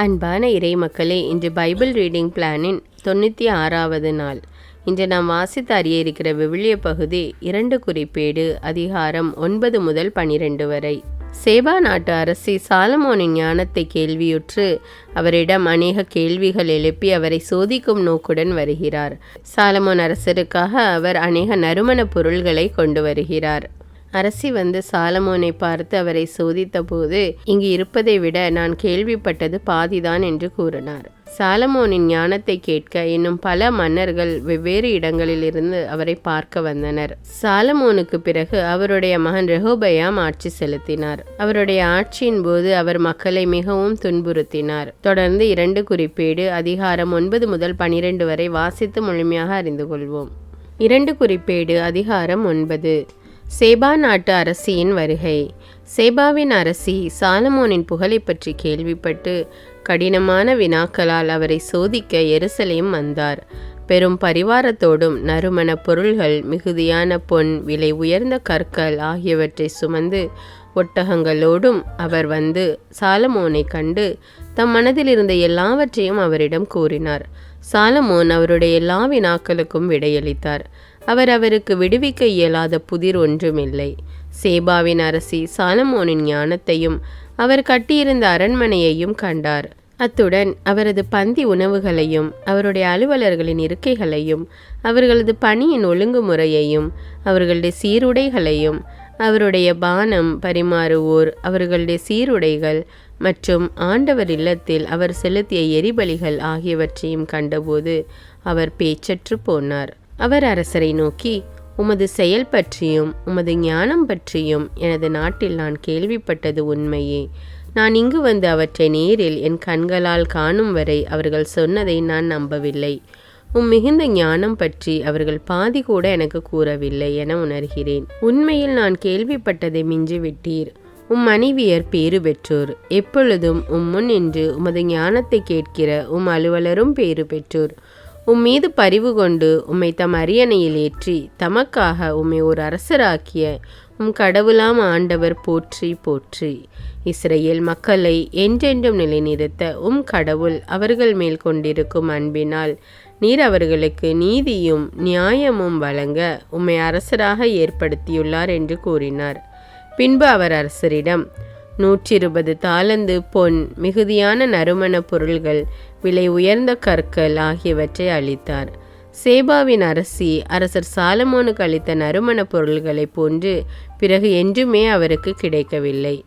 அன்பான இறை மக்களே, இன்று பைபிள் ரீடிங் பிளானின் 96வது நாள். இன்று நாம் வாசித்து அறிய இருக்கிற விவிலிய பகுதி 2 குறிப்பேடு அதிகாரம் 9 முதல் 12 வரை. சேபா நாட்டு அரசி சாலமோனின் ஞானத்தை கேள்வியுற்று அவரிடம் அநேக கேள்விகள் எழுப்பி அவரை சோதிக்கும் நோக்குடன் வருகிறார். சாலமோன் அரசருக்காக அவர் அநேக நறுமண பொருள்களை கொண்டு வருகிறார். அரசி வந்து சாலமோனை பார்த்து அவரை சோதித்த போது, இங்கு இருப்பதை விட நான் கேள்விப்பட்டது பாதிதான் என்று கூறினார். சாலமோனின் ஞானத்தை கேட்க இன்னும் பல மன்னர்கள் வெவ்வேறு இடங்களில் இருந்து அவரை பார்க்க வந்தனர். சாலமோனுக்கு பிறகு அவருடைய மகன் ரெகோபயாம் ஆட்சி செலுத்தினார். அவருடைய ஆட்சியின் போது அவர் மக்களை மிகவும் துன்புறுத்தினார். தொடர்ந்து 2 குறிப்பேடு அதிகாரம் 9 முதல் 12 வரை வாசித்து முழுமையாக அறிந்து கொள்வோம். 2 குறிப்பேடு அதிகாரம் 9. சேபா நாட்டு அரசியின் வருகை. சேபாவின் அரசி சாலமோனின் புகழை பற்றி கேள்விப்பட்டு கடினமான வினாக்களால் அவரை சோதிக்க எருசலேம் வந்தார். பெரும் பரிவாரத்தோடும் நறுமண பொருள்கள், மிகுதியான பொன், விலை உயர்ந்த கற்கள் ஆகியவற்றை சுமந்து ஒட்டகங்களோடும் அவர் வந்து சாலமோனை கண்டு தம் மனதில் இருந்த எல்லாவற்றையும் அவரிடம் கூறினார். சாலமோன் அவருடைய எல்லா வினாக்களுக்கும் விடையளித்தார். அவர் அவருக்கு விடுவிக்க இயலாத புதிர் ஒன்றுமில்லை. சேபாவின் அரசி சாலமோனின் ஞானத்தையும் அவர் கட்டியிருந்த அரண்மனையையும் கண்டார். அத்துடன் அவரது பந்தி உணவுகளையும், அவருடைய அலுவலர்களின் இருக்கைகளையும், அவர்களது பணியின் ஒழுங்குமுறையையும், அவர்களுடைய சீருடைகளையும், அவருடைய பானம் பரிமாறுவோர் அவர்களுடைய சீருடைகள் மற்றும் ஆண்டவர் இல்லத்தில் அவர் செலுத்திய எரிபலிகள் ஆகியவற்றையும் கண்டபோது அவர் பேச்சற்று போனார். அவர் அரசரை நோக்கி, உமது செயல் பற்றியும் உமது ஞானம் பற்றியும் எனது நாட்டில் நான் கேள்விப்பட்டது உண்மையே. நான் இங்கு வந்து அவற்றை நேரில் என் கண்களால் காணும் வரை அவர்கள் சொன்னதை நான் நம்பவில்லை. மிகுந்த ஞானம் பற்றி அவர்கள் பாதி கூட எனக்கு கூறவில்லை என உணர்கிறேன். உண்மையில் நான் கேள்விப்பட்டதை மிஞ்சிவிட்டீர். மனைவியர் பேறு பெற்றோர். எப்பொழுதும் முன் நின்று உமது ஞானத்தை கேட்கிற அலுவலரும் பேறு பெற்றோர். மீது பரிவு கொண்டு உம்மை தம் அரியணையில் ஏற்றி தமக்காக உம்மை ஒரு அரசராக்கிய கடவுளாம் ஆண்டவர் போற்றி போற்றி. இஸ்ரேல் மக்களை என்றென்றும் நிலைநிறுத்த கடவுள் அவர்கள் மேல் கொண்டிருக்கும் அன்பினால் நீர் அவர்களுக்கு நீதியும் நியாயமும் வழங்க உம்மை அரசராக ஏற்படுத்தியுள்ளார் என்று கூறினார். பின்பு அவர் அரசரிடம் 120 தாலந்து பொன், மிகுதியான நறுமண பொருள்கள், விலை உயர்ந்த கற்கள் ஆகியவற்றை அளித்தார். சேபாவின் அரசி அரசர் சாலமோனுக்கு அளித்த நறுமண பொருள்களை போன்று பிறகு என்றுமே அவருக்கு கிடைக்கவில்லை.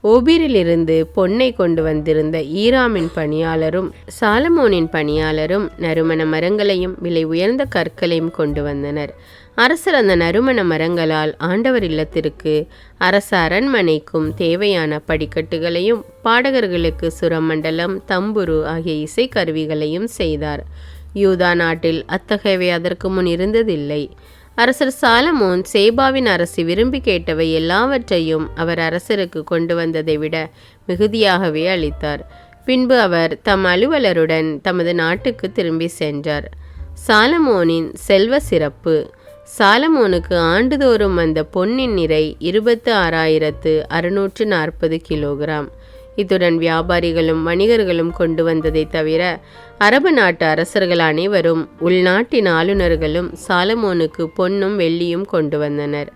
ஓபீரிலிருந்து பொன்னை கொண்டு வந்திருந்த ஈராமின் பணியாளரும் சாலமோனின் பணியாளரும் நறுமண மரங்களையும் விலை உயர்ந்த கற்களையும் கொண்டு வந்தனர். அரசர் அந்த நறுமண மரங்களால் ஆண்டவர் இல்லத்திற்கு, அரச அரண்மனைக்கும் தேவையான படிக்கட்டுகளையும் பாடகர்களுக்கு சுரமண்டலம், தம்புரு ஆகிய இசைக்கருவிகளையும் செய்தார். யூதா நாட்டில் அத்தகையவை அதற்கு முன் இருந்ததில்லை. அரசர் சாலமோன் சேபாவின் அரசி விரும்பி கேட்டவை எல்லாவற்றையும் அவர் அரசருக்கு கொண்டு வந்ததை விட மிகுதியாகவே அளித்தார். பின்பு அவர் தம் அலுவலருடன் தமது நாட்டுக்கு திரும்பி சென்றார். சாலமோனின் செல்வ சிறப்பு. சாலமோனுக்கு ஆண்டுதோறும் வந்த பொன்னின் நிறை 26,640 கிலோகிராம். இத்துடன் வியாபாரிகளும் வணிகர்களும் கொண்டு வந்ததை தவிர அரபு நாட்டு அரசர்கள் அனைவரும் உள்நாட்டின் ஆளுநர்களும் சாலமோனுக்கு பொன்னும் வெள்ளியும் கொண்டு வந்தனர்.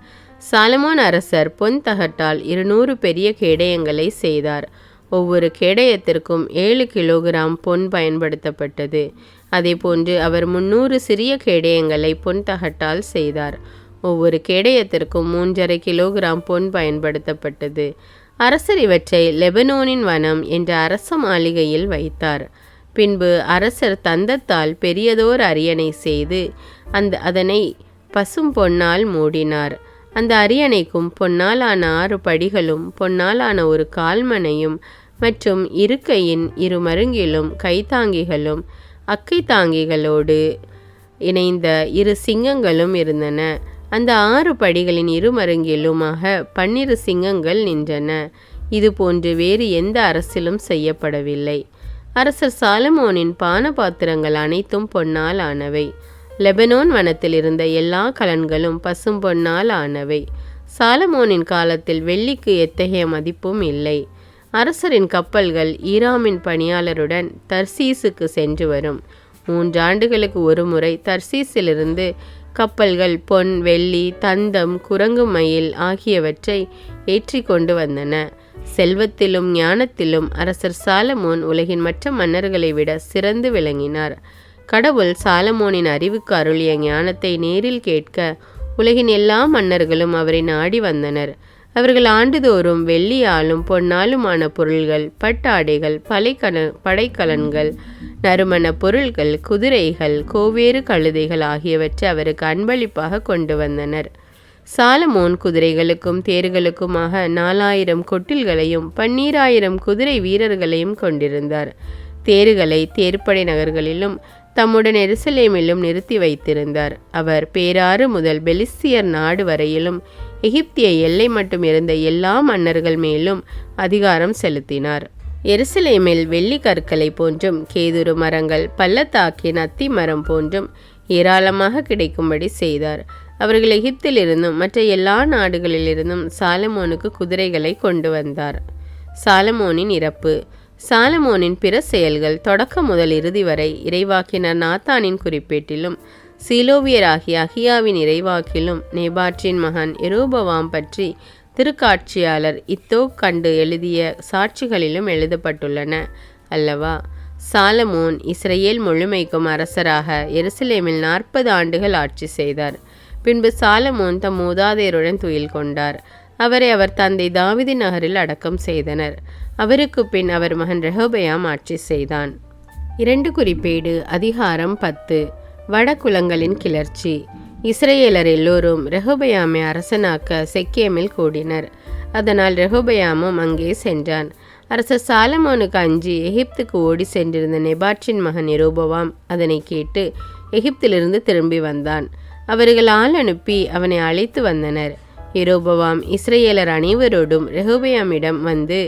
சாலமோன் அரசர் பொன் தகட்டால் 200 பெரிய கேடயங்களை செய்தார். ஒவ்வொரு கேடயத்திற்கும் 7 கிலோகிராம் பொன் பயன்படுத்தப்பட்டது. அதேபோன்று அவர் 300 சிறிய கேடயங்களை பொன் தகட்டால் செய்தார். ஒவ்வொரு கேடயத்திற்கும் 3.5 கிலோகிராம் பொன் பயன்படுத்தப்பட்டது. அரசர் இவற்றை லெபனோனின் வனம் என்ற அரச மாளிகையில் வைத்தார். பின்பு அரசர் தந்தத்தால் பெரியதோர் அரியணை செய்து அதனை பசும் பொன்னால் மூடினார். அந்த அரியணைக்கும் பொன்னாலான 6 படிகளும், பொன்னாலான ஒரு கால்மனையும் மற்றும் இருக்கையின் இருமருங்கிலும் கைத்தாங்கிகளும் அக்கை தாங்கிகளோடு இணைந்த 2 சிங்கங்களும் இருந்தன. அந்த 6 படிகளின் இருமருங்கிலுமாக 12 சிங்கங்கள் நின்றன. இது போன்று வேறு எந்த அரசிலும் செய்யப்படவில்லை. அரசர் சாலமோனின் பான பாத்திரங்கள் அனைத்தும் பொன்னால் ஆனவை. லெபனோன் வனத்தில் இருந்த எல்லா கலன்களும் பசும் பொன்னால் ஆனவை. சாலமோனின் காலத்தில் வெள்ளிக்கு எத்தகைய மதிப்பும் இல்லை. அரசரின் கப்பல்கள் ஈராமின் பணியாளருடன் தர்சீசுக்கு சென்று வரும். 3 ஆண்டுகளுக்கு ஒரு முறை தர்சீசிலிருந்து கப்பல்கள் பொன், வெள்ளி, தந்தம், குரங்கு மயில் ஆகியவற்றை ஏற்றி கொண்டு வந்தன. செல்வத்திலும் ஞானத்திலும் அரசர் சாலமோன் உலகின் மற்ற மன்னர்களை விட சிறந்து விளங்கினார். கடவுள் சாலமோனின் அறிவுக்கு அருளிய ஞானத்தை நேரில் கேட்க உலகின் எல்லா மன்னர்களும் அவரை நாடி வந்தனர். அவர்கள் ஆண்டுதோறும் வெள்ளியாலும் பொன்னாலுமான பொருள்கள், பட்டாடைகள், படைக்கலன்கள், நறுமண பொருள்கள், குதிரைகள், கோவேறு கழுதைகள் ஆகியவற்றை அவருக்கு அன்பளிப்பாக கொண்டு வந்தனர். சாலமோன் குதிரைகளுக்கும் தேர்களுக்குமாக 4000 கொட்டில்களையும் 12000 குதிரை வீரர்களையும் கொண்டிருந்தார். தேர்களை தேர்ப்படை நகர்களிலும் தம்முடன் எருசலேமிலும் நிறுத்தி வைத்திருந்தார். அவர் பேராறு முதல் பெலிஸ்தியர் நாடு வரையிலும் எகிப்திய எல்லை மட்டும் இருந்த எல்லா மன்னர்கள் மேலும் அதிகாரம் செலுத்தினார். எருசலேமில் வெள்ளி கற்களை போன்றும் கேதுரு மரங்கள், பள்ளத்தாக்கின் அத்தி மரம் போன்றும் ஏராளமாக கிடைக்கும்படி செய்தார். அவர்கள் எகிப்திலிருந்தும் மற்ற எல்லா நாடுகளிலிருந்தும் சாலமோனுக்கு குதிரைகளை கொண்டு வந்தார். சாலமோனின் இறப்பு. சாலமோனின் பிற செயல்கள் தொடக்கம் முதல் இறுதி வரை இறைவாக்கினர் நாத்தானின் குறிப்பேட்டிலும் சீலோவியராகிய அகியாவின் இறைவாக்கிலும் நேபாற்றின் மகன் எரோபவாம் பற்றி திருக்காட்சியாளர் இத்தோ கண்டு எழுதிய சாட்சிகளிலும் எழுதப்பட்டுள்ளன அல்லவா? சாலமோன் இஸ்ரேல் முழுமைக்கும் அரசராக எருசலேமில் 40 ஆண்டுகள் ஆட்சி செய்தார். பின்பு சாலமோன் தம் மூதாதையருடன் துயில் கொண்டார். அவரை அவர் தந்தை தாவீது நகரில் அடக்கம் செய்தனர். அவருக்கு பின் அவர் மகன் ரெகொபெயாம் ஆட்சி செய்தான். 2 குறிப்பேடு அதிகாரம் 10. வடகுலங்களின் கிளர்ச்சி. இஸ்ரேலர் எல்லோரும் ரெகொபெயாமை அரசனாக்க செக்கேமில் கூடினர். அதனால் ரெகொபெயாமும் அங்கே சென்றான். அரசர் சாலமோனுக்கு அஞ்சி எகிப்துக்கு ஓடி சென்றிருந்த நேபாற்றின் மகன் எரோபவாம் அதனை கேட்டு எகிப்திலிருந்து திரும்பி வந்தான். அவர்கள் ஆள் அனுப்பி அவனை அழைத்து வந்தனர். எரோபவாம் இஸ்ரேலர் அனைவரோடும் ரெகொபெயாமிடம் வந்து,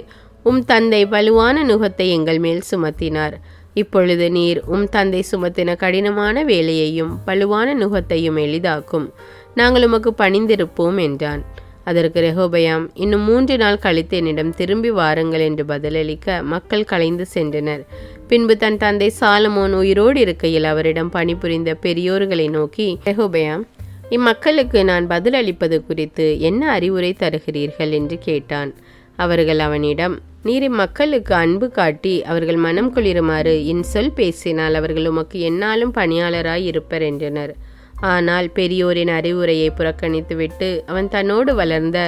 உம் தந்தை வலுவான நுகத்தை எங்கள் மேல் சுமத்தினார். இப்பொழுது நீர் உம் தந்தை சுமத்தின கடினமான வேலையையும் பழுவான நுகத்தையும் எளிதாக்கும். நாங்கள் உமக்கு பணிந்திருப்போம் என்றான். அதற்கு ரெகொபெயாம், இன்னும் 3 நாள் கழித்து என்னிடம் திரும்பி வாருங்கள் என்று பதிலளிக்க மக்கள் கலைந்து சென்றனர். பின்பு தன் தந்தை சாலமோன் உயிரோடு இருக்கையில் அவரிடம் பணிபுரிந்த பெரியோர்களை நோக்கி, ரெகொபெயாம், இம்மக்களுக்கு நான் பதிலளிப்பது குறித்து என்ன அறிவுரை தருகிறீர்கள் என்று கேட்டான். அவர்கள் அவனிடம், நீர் இம்மக்களுக்கு அன்பு காட்டி அவர்கள் மனம் குளிருமாறு என் சொல் பேசினால் அவர்கள் உமக்கு எந்நாளும் பணியாளராய் இருப்பர் என்றனர். ஆனால் பெரியோரின் அறிவுரையை புறக்கணித்துவிட்டு அவன் தன்னோடு வளர்ந்த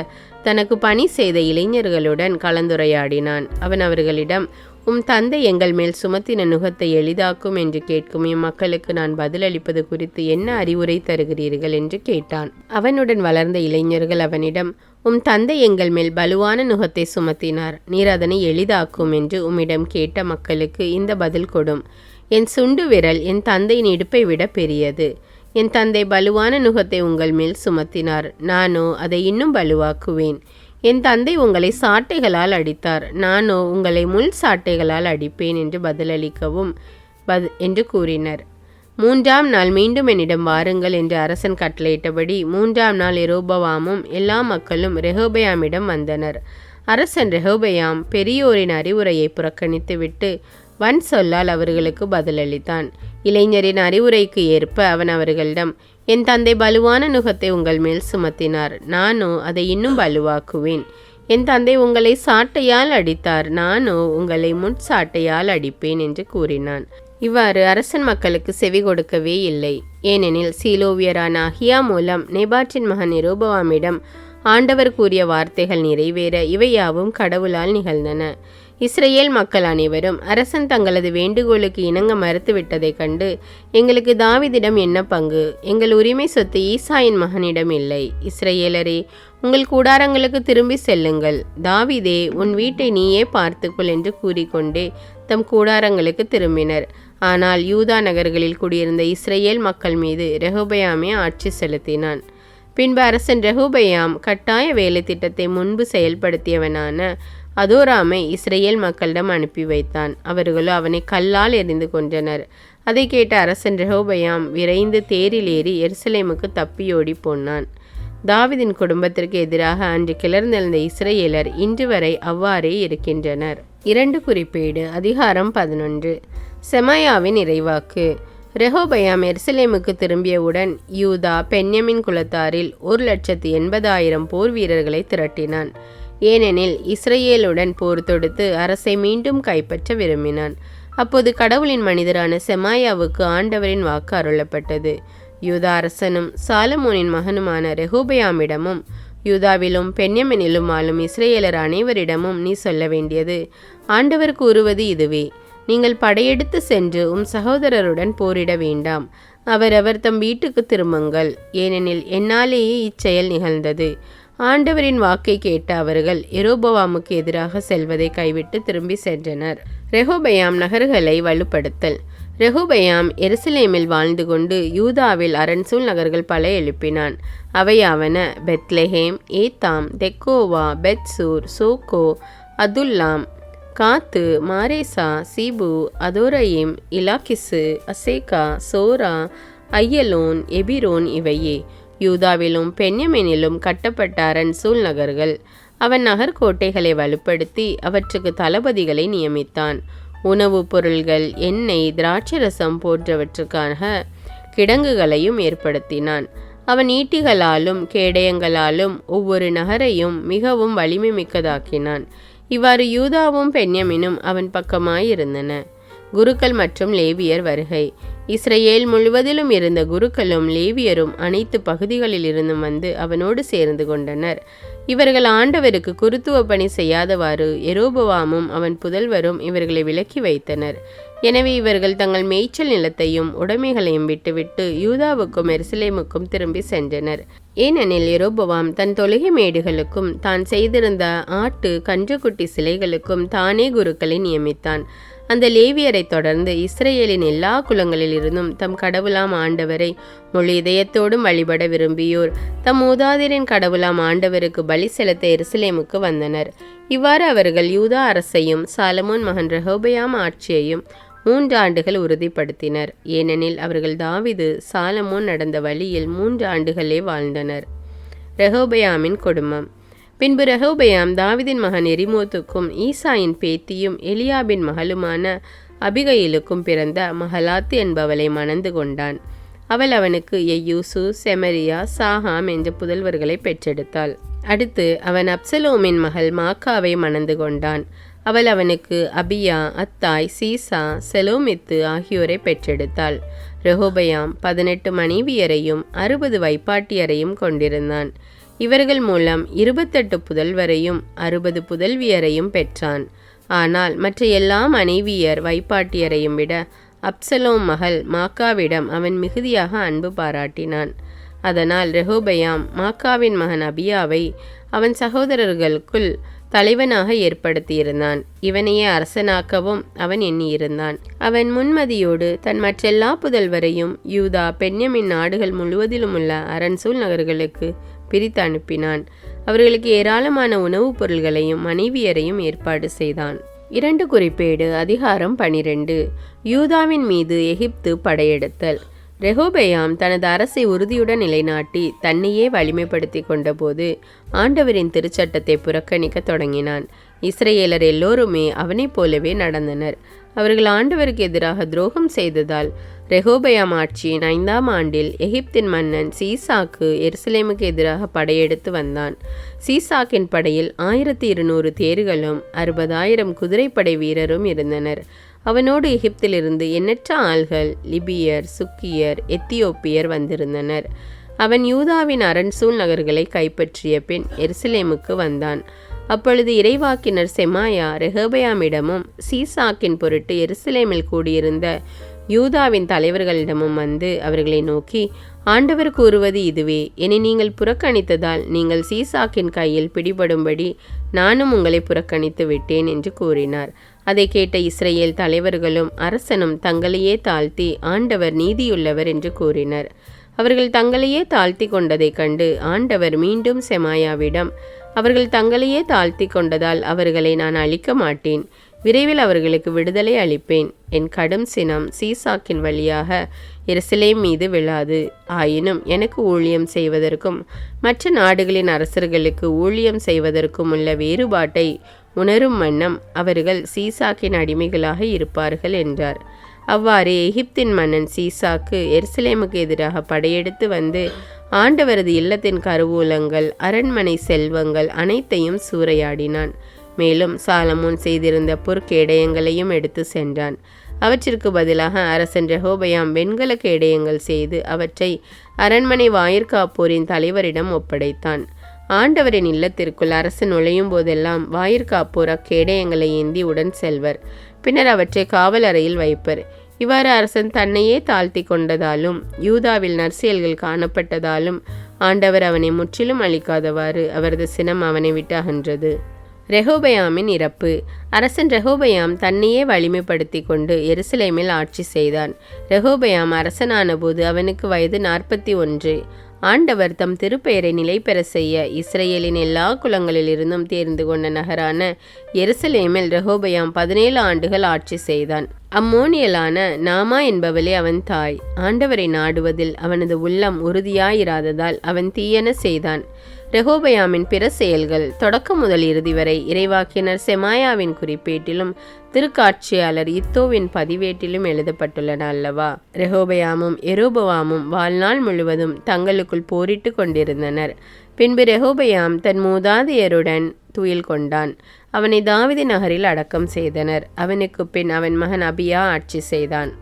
தனக்கு பணி செய்த இளைஞர்களுடன் கலந்துரையாடினான். அவன் அவர்களிடம், உம் தந்தை எங்கள் மேல் சுமத்தின நுகத்தை எளிதாக்கும் என்று கேட்கும் இம்மக்களுக்கு நான் பதிலளிப்பது குறித்து என்ன அறிவுரை தருகிறீர்கள் என்று கேட்டான். அவனுடன் வளர்ந்த இளைஞர்கள் அவனிடம், உம் தந்தை எங்கள் மேல் பலுவான நுகத்தை சுமத்தினார், நீர் அதனை எளிதாக்கும் என்று உம்மிடம் கேட்ட மக்களுக்கு இந்த பதில் கொடும். என் சுண்டு விரல் என் தந்தையின் இடுப்பை விட பெரியது. என் தந்தை பலுவான நுகத்தை உங்கள் மேல் சுமத்தினார், நானோ அதை இன்னும் பலுவாக்குவேன். என் தந்தை உங்களை சாட்டைகளால் அடித்தார், நானோ உங்களை முள் சாட்டைகளால் அடிப்பேன் என்று பதிலளிக்கவும் என்று கூறினர். 3ஆம் நாள் மீண்டும் என்னிடம் வாருங்கள் என்று அரசன் கட்டளையிட்டபடி 3ஆம் நாள் எரோபவாமும் எல்லா மக்களும் ரெகொபெயாமிடம் வந்தனர். அரசன் ரெகொபெயாம் பெரியோரின் அறிவுரையை புறக்கணித்துவிட்டு வன் சொல்லால் அவர்களுக்கு பதிலளித்தான். இளைஞரின் அறிவுரைக்கு ஏற்ப அவன் அவர்களிடம், என் தந்தை பலுவான நுகத்தை உங்கள் மேல் சுமத்தினார், நானோ அதை இன்னும் பலுவாக்குவேன். என் தந்தை உங்களை சாட்டையால் அடித்தார், நானோ உங்களை முட்சாட்டையால் அடிப்பேன் என்று கூறினான். இவ்வாறு அரசன் மக்களுக்கு செவி கொடுக்கவே இல்லை. ஏனெனில் சீலோவியரான அகியா மூலம் நேபாற்றின் மகன் எரோபவாமிடம் ஆண்டவர் கூறிய வார்த்தைகள் நிறைவேற இவையாவும் கடவுளால் நிகழ்ந்தன. இஸ்ரேல் மக்கள் அனைவரும் அரசன் தங்களது வேண்டுகோளுக்கு இணங்க மறுத்துவிட்டதைக் கண்டு, எங்களுக்கு தாவீதிடம் என்ன பங்கு? எங்கள் உரிமை சொத்து ஈசாயின் மகனிடம் இல்லை. இஸ்ரேலரே, உங்கள் கூடாரங்களுக்கு திரும்பி செல்லுங்கள். தாவீதே, உன் வீட்டை நீயே பார்த்துக்கொள் என்று கூறிக்கொண்டே தம் கூடாரங்களுக்கு திரும்பினர். ஆனால் யூதா நகர்களில் குடியிருந்த இஸ்ரேல் மக்கள் மீது ரெகொபெயாமே ஆட்சி செலுத்தினான். பின்பு அரசன் ரெகொபெயாம் கட்டாய வேலை திட்டத்தை முன்பு செயல்படுத்தியவனான அதோராமை இஸ்ரேல் மக்களிடம் அனுப்பி வைத்தான். அவர்களோ அவனை கல்லால் எறிந்து கொன்றனர். அதை கேட்ட அரசன் ரெகொபெயாம் விரைந்து தேரில் ஏறி எருசலேமுக்கு தப்பியோடி போனான். தாவீதின் குடும்பத்திற்கு எதிராக அன்று கிளர்ந்தெழுந்த இஸ்ரவேலர் இன்று வரை அவ்வாறே இருக்கின்றனர். 2 குறிப்பேடு அதிகாரம் 11. செமாயாவின் இறைவாக்கு. ரெகோபெயாம் எருசலேமுக்கு திரும்பியவுடன் யூதா பென்யமின் குலத்தாரில் 1,80,000 போர் வீரர்களை திரட்டினான். ஏனெனில் இஸ்ரவேலுடன் போர் தொடுத்து அரசை மீண்டும் கைப்பற்ற விரும்பினான். அப்போது கடவுளின் மனிதரான செமாயாவுக்கு ஆண்டவரின் வாக்கு அருளப்பட்டது. யூதா அரசனும் சாலமோனின் மகனுமான ரெகோபெயாமிடமும் யூதாவிலும் பென்யமினிலும் ஆளும் இஸ்ரவேலர் அனைவரிடமும் நீ சொல்ல வேண்டியது, ஆண்டவர் கூறுவது இதுவே: நீங்கள் படையெடுத்து சென்று சகோதரருடன் போரிட வேண்டாம். அவரவர் தம் வீட்டுக்கு திரும்புங்கள். ஏனெனில் என்னாலேயே இச்செயல் நிகழ்ந்தது. ஆண்டவரின் வாக்கை கேட்ட அவர்கள் யெரொபெயாமுக்கு எதிராக செல்வதை கைவிட்டு திரும்பி சென்றனர். ரெகோபெயாம் நகர்களை வலுப்படுத்தல். ரெகோபெயாம் எருசலேமில் வாழ்ந்து கொண்டு யூதாவில் அரண்சூழ் நகர்கள் பல எழுப்பினான். அவையாவன: பெத்லெஹேம், ஏத்தாம், தெக்கோவா, பெத்சூர், சோக்கோ, அதுல்லாம், காத்து, மாரேசா, சீபு, அதோரயிம், இலாக்கிசு, அசேக்கா, சோரா, ஐயலோன், எபிரோன் இவையே யூதாவிலும் பென்யமினிலும் கட்டப்பட்ட அரண்சூழ் நகர்கள். அவன் நகர்கோட்டைகளை வலுப்படுத்தி அவற்றுக்கு தளபதிகளை நியமித்தான். உணவுப் பொருள்கள், எண்ணெய், திராட்சரசம் போன்றவற்றுக்காக கிடங்குகளையும் ஏற்படுத்தினான். அவன் ஈட்டிகளாலும் கேடயங்களாலும் ஒவ்வொரு நகரையும் மிகவும் வலிமை மிக்கதாக்கினான். இவ்வாறு யூதாவும் பென்யமினும் அவன் பக்கமாயிருந்தன. குருக்கள் மற்றும் லேவியர் வருகை. இஸ்ரவேல் முழுவதிலும் இருந்த குருக்களும் லேவியரும் அனைத்து பகுதிகளில் இருந்தும் வந்து அவனோடு சேர்ந்து கொண்டனர். இவர்கள் ஆண்டவருக்கு குருத்துவ பணி செய்யாதவாறு யெரொபெயாமும் அவன் புதல்வரும் இவர்களை விலக்கி வைத்தனர். எனவே இவர்கள் தங்கள் மேய்ச்சல் நிலத்தையும் உடைமைகளையும் விட்டுவிட்டு யூதாவுக்கும் எருசலேமுக்கும் திரும்பி சென்றனர். ஏனெனில் யெரொபெயாம் தன் தொழுகை மேடுகளுக்கும் தான் செய்திருந்த ஆட்டு கன்றுக்குட்டி சிலைகளுக்கும் தானே குருக்களை நியமித்தான். அந்த லேவியரை தொடர்ந்து இஸ்ரவேலின் எல்லா குலங்களில் இருந்தும் தம் கடவுளாம் ஆண்டவரை முழு இதயத்தோடும் வழிபட விரும்பியோர் தம் மூதாதையரின் கடவுளாம் ஆண்டவருக்கு பலி செலுத்த எருசலேமுக்கு வந்தனர். இவ்வாறு அவர்கள் யூதா அரசையும் சாலமோன் மகன் ரெகோபெயாம் ஆட்சியையும் 3 ஆண்டுகள் உறுதிப்படுத்தினர். ஏனெனில் அவர்கள் தாவீது சாலமோன் நடந்த வழியில் 3 ஆண்டுகளே வாழ்ந்தனர். ரெகோபெயாமின் குடும்பம். பின்பு ரெகோபெயாம் தாவீதின் மகன் எரிமோத்துக்கும் ஈசாயின் பேத்தியும் எலியாபின் மகளுமான அபிகயிலுக்கும் பிறந்த மகலாத்து என்பவளை மணந்து கொண்டான். அவள் அவனுக்கு எயூசு, செமரியா, சாகாம் என்ற புதல்வர்களை பெற்றெடுத்தாள். அடுத்து அவன் அப்சலோமின் மகள் மாக்காவை மணந்து கொண்டான். அவள் அவனுக்கு அபியா, அத்தாய், சீசா, செலோமித்து ஆகியோரை பெற்றெடுத்தாள். ரெகோபெயாம் 18 மனைவியரையும் 60 வைப்பாட்டியரையும் கொண்டிருந்தான். இவர்கள் மூலம் 28 புதல்வரையும் 60 புதல்வியரையும் பெற்றான். ஆனால் மற்ற எல்லா மனைவியர் வைப்பாட்டியரையும் விட அப்சலோம் மகள் மாக்காவிடம் அவன் மிகுதியாக அன்பு பாராட்டினான். அதனால் ரெகோபெயாம் மாக்காவின் மகன் அபியாவை அவன் சகோதரர்களுக்குள் தலைவனாக ஏற்படுத்தியிருந்தான். இவனையே அரசனாக்கவும் அவன் எண்ணியிருந்தான். அவன் முன்மதியோடு தன் மற்றெல்லா புதல்வரையும் யூதா பென்யமின் நாடுகள் முழுவதிலும் உள்ள அரண்சூழ் நகர்களுக்கு பிரித்து அனுப்பினான். அவர்களுக்கு ஏராளமான உணவுப் பொருள்களையும் மனைவியரையும் ஏற்பாடு செய்தான். 2 குறிப்பேடு அதிகாரம் 12. யூதாவின் மீது எகிப்து படையெடுத்தல். ரெகோபெயாம் தனது அரசை உறுதியுடன் நிலைநாட்டி தன்னையே வலிமைப்படுத்தி கொண்டபோது ஆண்டவரின் திருச்சட்டத்தை புறக்கணிக்க தொடங்கினான். இஸ்ரவேலர் எல்லோருமே அவனைப் போலவே நடந்தனர். அவர்கள் ஆண்டவருக்கு எதிராக துரோகம் செய்ததால் ரெகோபெயாம் ஆட்சியின் 5ஆம் ஆண்டில் எகிப்தின் மன்னன் சீசாக்கு எருசலேமுக்கு எதிராக படையெடுத்து வந்தான். சீசாக்கின் படையில் 1200 தேர்களும் 60,000 குதிரைப்படை வீரரும் இருந்தனர். அவனோடு எகிப்திலிருந்து எண்ணற்ற ஆள்கள், லிபியர், சுக்கியர், எத்தியோப்பியர் வந்திருந்தனர். அவன் யூதாவின் அரண்சூழ் நகர்களை கைப்பற்றிய பின் எருசலேமுக்கு வந்தான். அப்பொழுது இறைவாக்கினர் செமாயா ரெகோபெயாமிடமும் சீசாக்கின் பொருட்டு எருசலேமில் கூடியிருந்த யூதாவின் தலைவர்களிடமும் வந்து அவர்களை நோக்கி, ஆண்டவர் கூறுவது இதுவே: என்னை நீங்கள் புறக்கணித்ததால் நீங்கள் சீசாக்கின் கையில் பிடிபடும்படி நானும் உங்களை புறக்கணித்து விட்டேன் என்று கூறினார். அதை கேட்ட இஸ்ரவேல் தலைவர்களும் அரசனும் தங்களையே தாழ்த்தி ஆண்டவர் நீதியுள்ளவர் என்று கூறினர். அவர்கள் தங்களையே தாழ்த்தி கொண்டதைக் கண்டு ஆண்டவர் மீண்டும் செமாயாவிடம், அவர்கள் தங்களையே தாழ்த்தி கொண்டதால் அவர்களை நான் அழிக்க மாட்டேன். விரைவில் அவர்களுக்கு விடுதலை அளிப்பேன். என் கடும் சினம் சீசாக்கின் வழியாக எருசலேம் மீது விழாது. ஆயினும் எனக்கு ஊழியம் செய்வதற்கும் மற்ற நாடுகளின் அரசர்களுக்கு ஊழியம் செய்வதற்கும் உள்ள வேறுபாட்டை உணரும் வண்ணம் அவர்கள் சீசாக்கின் அடிமைகளாக இருப்பார்கள் என்றார். அவ்வாறு எகிப்தின் மன்னன் சீசாக்கு எருசலேமுக்கு எதிராக படையெடுத்து வந்து ஆண்டவரது இல்லத்தின் கருவூலங்கள், அரண்மனை செல்வங்கள் அனைத்தையும் சூறையாடினான். மேலும் சாலமோன் செய்திருந்த பொற்கேடயங்களையும் எடுத்து சென்றான். அவற்றிற்கு பதிலாக அரசன் ரெகோபயாம் வெண்கல கேடயங்கள் செய்து அவற்றை அரண்மனை வாயிற்காப்போரின் தலைவரிடம் ஒப்படைத்தான். ஆண்டவரின் இல்லத்திற்குள் அரசன் நுழையும் போதெல்லாம் வாயிற்காப்போர் அக்கேடயங்களை ஏந்தி உடன் செல்வர். பின்னர் அவற்றை காவல் அறையில் வைப்பர். இவ்வாறு அரசன் தன்னையே தாழ்த்தி கொண்டதாலும் யூதாவில் நற்செயல்கள் காணப்பட்டதாலும் ஆண்டவர் அவனை முற்றிலும் அழிக்காதவாறு அவரது சினம் அவனை விட்டு அகன்றது. ரெகோபயாமின் இறப்பு. அரசன் ரெகோபயாம் தன்னையே வலிமைப்படுத்தி கொண்டு எருசலேமில் ஆட்சி செய்தான். ரெகோபயாம் அரசனான போது அவனுக்கு வயது 41. ஆண்டவர் தம் திருப்பெயரை நிலை பெற செய்ய இஸ்ரேலின் எல்லா குலங்களிலிருந்தும் தேர்ந்து கொண்ட நகரான எருசலேமில் ரெகோபயாம் 17 ஆண்டுகள் ஆட்சி செய்தான். அம்மோனியலான நாமா என்பவளே அவன் தாய். ஆண்டவரை நாடுவதில் அவனது உள்ளம் உறுதியாயிராததால் அவன் தீயன செய்தான். ரெகோபயாமின் பிற செயல்கள் தொடக்கம் முதல் இறுதி வரை இறைவாக்கினர் செமாயாவின் குறிப்பேட்டிலும் திருக்காட்சியாளர் இத்தோவின் பதிவேட்டிலும் எழுதப்பட்டுள்ளன அல்லவா? ரெகோபயாமும் எரோபவாமும் வாழ்நாள் முழுவதும் தங்களுக்குள் போரிட்டு கொண்டிருந்தனர். பின்பு ரெகோபயாம் தன் மூதாதையருடன் துயில் கொண்டான். அவனை தாவீது நகரில் அடக்கம் செய்தனர். அவனுக்கு பின் அவன் மகன் அபியா ஆட்சி செய்தான்.